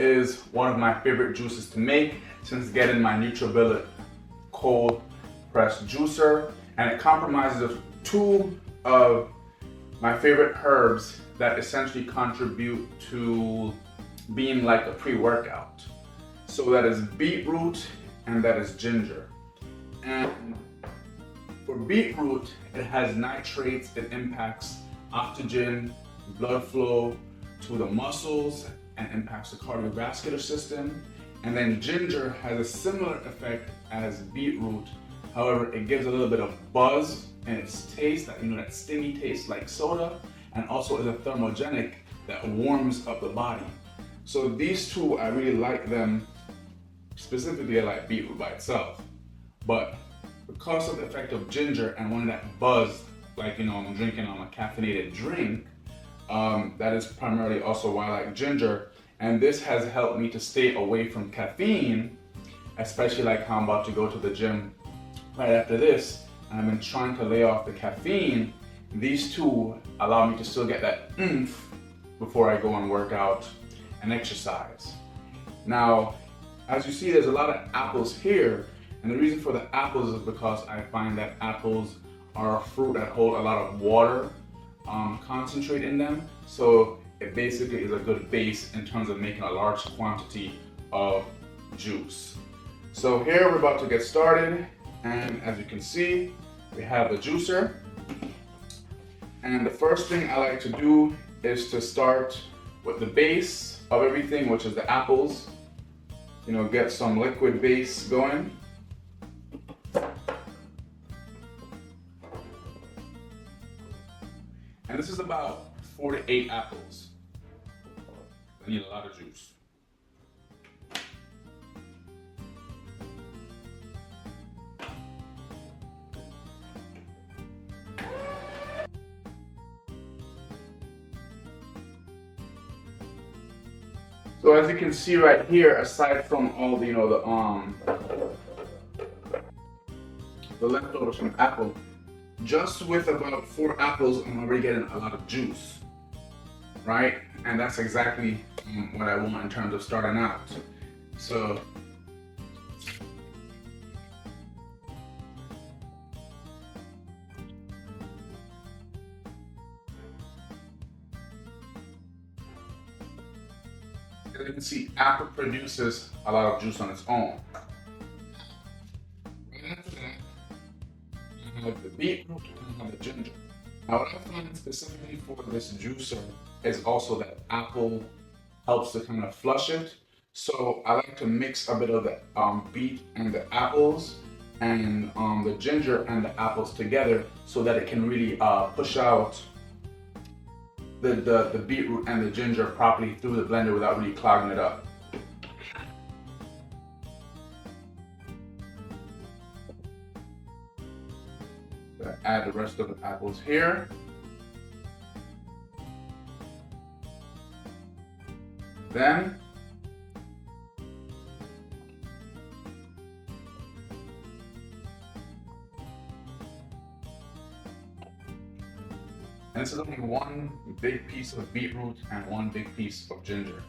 is one of my favorite juices to make since getting my NutriBullet cold pressed juicer, and it compromises two of my favorite herbs that essentially contribute to being like a pre-workout. So that is beetroot and that is ginger. And for beetroot, it has nitrates, it impacts oxygen, blood flow to the muscles, and impacts the cardiovascular system. And then ginger has a similar effect as beetroot. However, it gives a little bit of buzz in its taste, that stingy taste like soda, and also is a thermogenic that warms up the body. So these two, I really like them. Specifically, I like beetroot by itself. But because of the effect of ginger and wanting that buzz, like I'm drinking on a caffeinated drink, that is primarily also why I like ginger. And this has helped me to stay away from caffeine, especially like how I'm about to go to the gym right after this. And I've been trying to lay off the caffeine. These two allow me to still get that oomph before I go and work out and exercise. Now, as you see, there's a lot of apples here. And the reason for the apples is because I find that apples are a fruit that hold a lot of water concentrate in them. So it basically is a good base in terms of making a large quantity of juice. So here we're about to get started. And as you can see, we have the juicer. And the first thing I like to do is to start with the base of everything, which is the apples. Get some liquid base going. And this is about 4 to 8 apples. I need a lot of juice. So as you can see right here, aside from all the leftovers from apple, just with about 4 apples, I'm already getting a lot of juice, right? And that's exactly what I want in terms of starting out. So as you can see, apple produces a lot of juice on its own. Right after that, I have the beetroot and I have the ginger. Now what I find specifically for this juicer is also that apple helps to kind of flush it. So I like to mix a bit of the beet and the apples and the ginger and the apples together so that it can really push out the beetroot and the ginger properly through the blender without really clogging it up. So add the rest of the apples here. Then and this is only one big piece of beetroot and one big piece of ginger.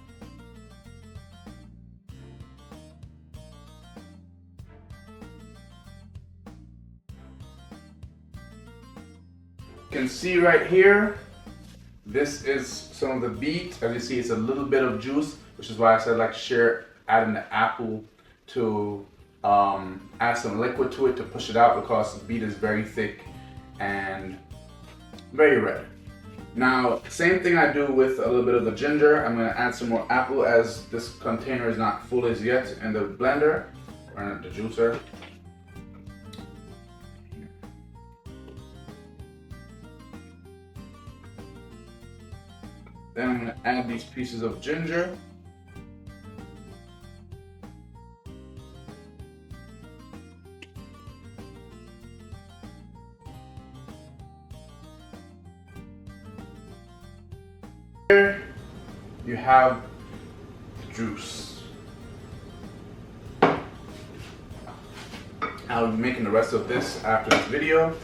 You can see right here, this is some of the beet. As you see, it's a little bit of juice, which is why I said like share adding the apple to add some liquid to it to push it out, because the beet is very thick and very red. Now, same thing I do with a little bit of the ginger. I'm going to add some more apple as this container is not full as yet in the blender or in the juicer. Then I'm going to add these pieces of ginger. Here you have the juice. I'll be making the rest of this after this video,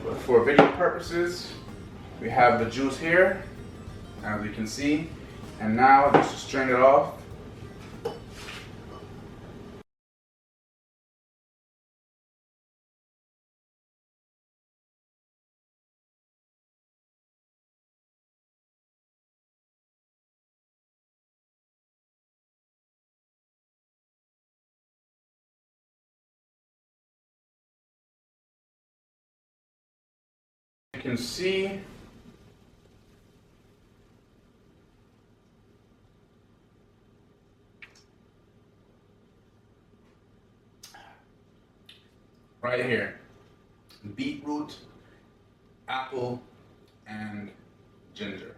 but for video purposes, we have the juice here, as you can see, and now just to strain it off, You can see right here, beetroot, apple, and ginger.